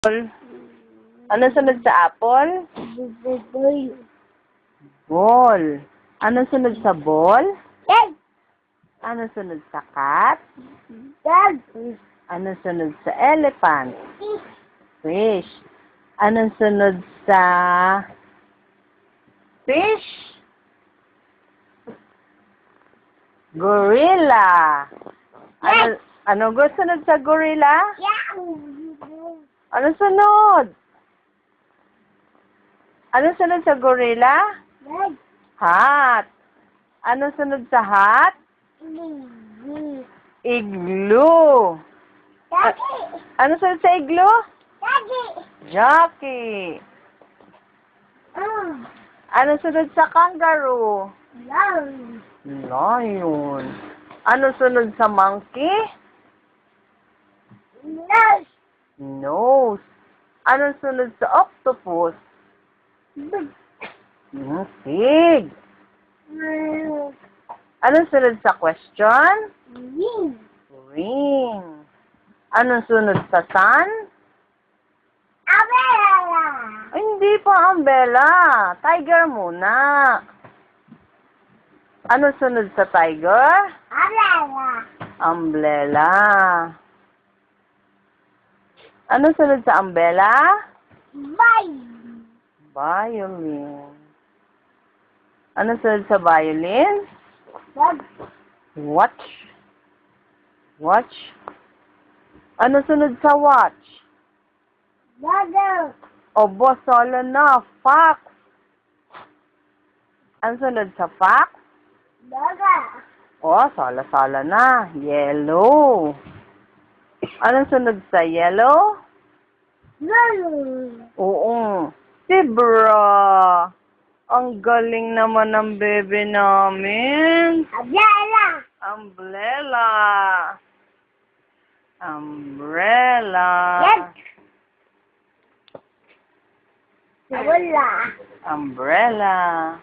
Ano sunod sa apple? Ball. Ano sunod sa ball? Ano sunod sa cat? Ano sunod sa elephant? Fish. Ano sunod sa fish? Gorilla. Ano sunod sa gorilla? Ano sunod? Ano sunod sa gorilla? Hat. Ano sunod sa hat? Igloo. Ano sunod sa igloo? Jockey. Ano sunod sa kangaroo? Lion. Ano sunod sa monkey? Nose. Ano sunod sa octopus? Pig. Ano sunod sa question? Ring. Ano sunod sa sun? Ay, hindi pa umbrella. Tiger muna. Ano sunod sa tiger? Umbrella. Ano sunod sa umbrella? Violin. Ano sunod sa violin? Watch. Watch. Ano sunod sa watch? Obo, solo na. Fox. Ano sunod sa fox? Oh, solo na. Yellow. Ano sunod sa yellow? Oo. Zebra. Ang galing naman ng bebe namin. Umbrella. Umbrella. Umbrella.